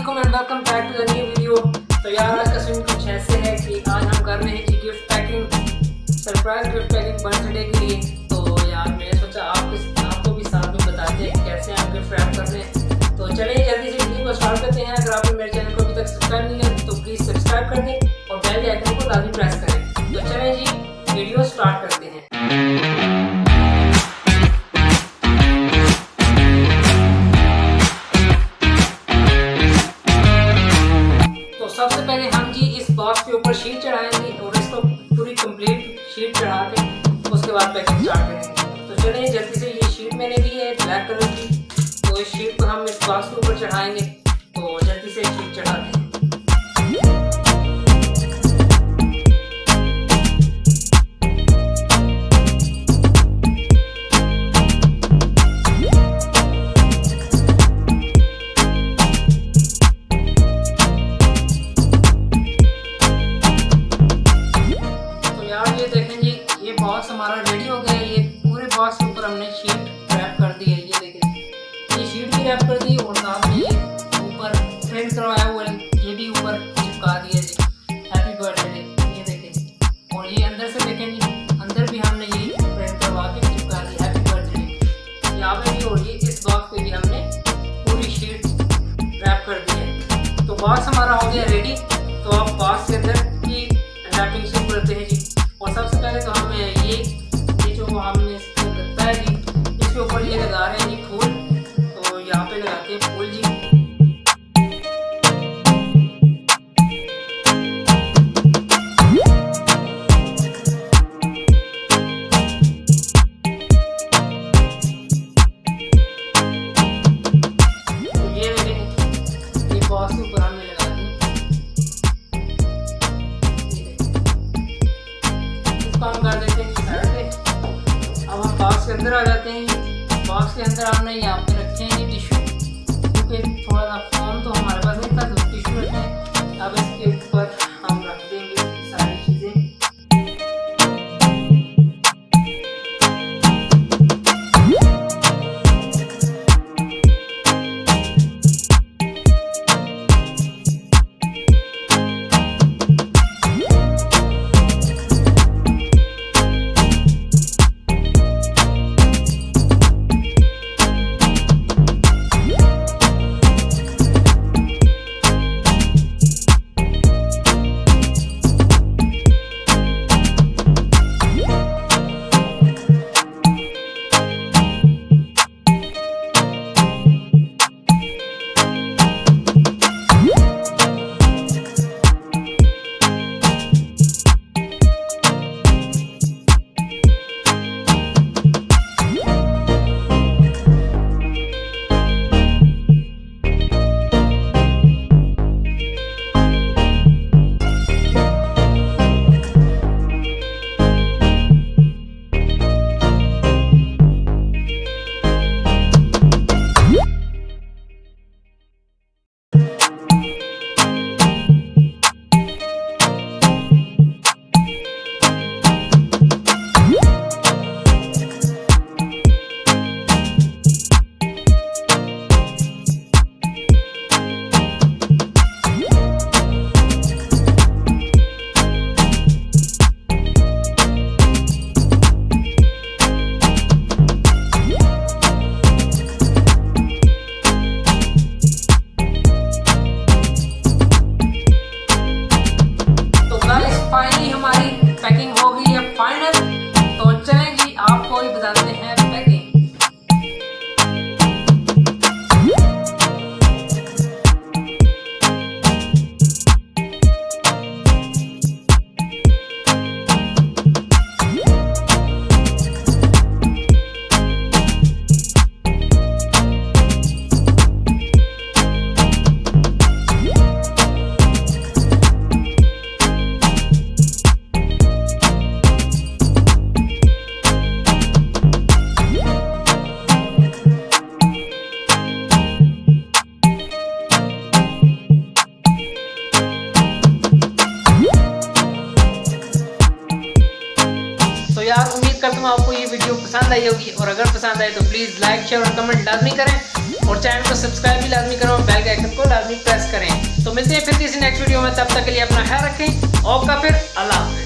वालेकुम and welcome back to the new video. तो यार आज का सीन कुछ ऐसे है कि आज हम कर रहे हैं जी gift packing, surprise gift packing birthday के लिए। तो यार मैंने सोचा आपको भी साथ में बताते हैं कैसे आप गिफ्ट रैप कर रहे हैं। तो चलिए जल्दी से वीडियो को स्टार्ट करते हैं। अगर आपने मेरे चैनल को अभी तक सब्सक्राइब नहीं किया तो प्लीज़ सब्सक्राइब कर दें और बेल आइकन को लाजमी प्रेस करें। तो चलें जी वीडियो स्टार्ट करते हैं। सबसे पहले हम जी इस बॉक्स के ऊपर शीट चढ़ाएंगे और इसको पूरी कंप्लीट शीट चढ़ा के उसके बाद पैकिंग स्टार्ट करेंगे। तो चलिए जल्दी से, ये शीट मैंने ली है ब्लैक कलर की, तो इस शीट को हम इस बॉक्स के ऊपर चढ़ाएंगे। तो जल्दी से शीट चढ़ाते हैं। बॉक्स हमारा रेडी हो गया है। ये पूरे बॉक्स के ऊपर हमने शीट रैप कर दी है। ये देखें, ये शीट भी रैप कर दी और साथ में ये ऊपर प्रिंट करवाया हुआ है, ये भी ऊपर चिपका दिया जी हैप्पी बर्थडे। ये देखें, और ये अंदर से देखें जी, अंदर भी हमने ये प्रिंट करवा के चिपका दी हैप्पी बर्थडे यहाँ पे भी, और ये इस बॉक्स पे भी हमने पूरी शीट रैप कर दी है। तो बॉक्स हमारा हो गया रेडी। तो अब बॉक्स के अंदर की रैपिंग शुरू करते हैं जी। और सबसे पहले तो हम ये जो हमने इसको रखता है जी, इसके ऊपर ये लगा रहे हैं जी फूल। तो यहाँ पे लगाते हैं फूल जी। तो ये देखें, ये बॉक्स के ऊपर हमने लगा दिया। काम कर देते हैं साइड पे। अब हम बॉक्स के अंदर आ जाते हैं। बॉक्स के अंदर हमने यहाँ पे रखे हैं ये टिश्यू, क्योंकि थोड़ा सा फोम तो हमारे पास नहीं था, तो टिश्यू रखे हैं। अब इसके ऊपर हम रख देंगे सारी चीज़ें। फाइनली हमारी पैकिंग हो गई है फाइनल। तो चलें जी आपको ही बताते हैं पैकिंग। यार उम्मीद करता हूँ आपको ये वीडियो पसंद आई होगी, और अगर पसंद आए तो प्लीज़ लाइक शेयर और कमेंट लाजमी करें। और चैनल को सब्सक्राइब भी लाजमी करो, बेल के आइकन को लाजमी प्रेस करें। तो मिलते हैं फिर किसी नेक्स्ट वीडियो में, तब तक के लिए अपना ख्याल रखें। ओके फिर अल्लाह।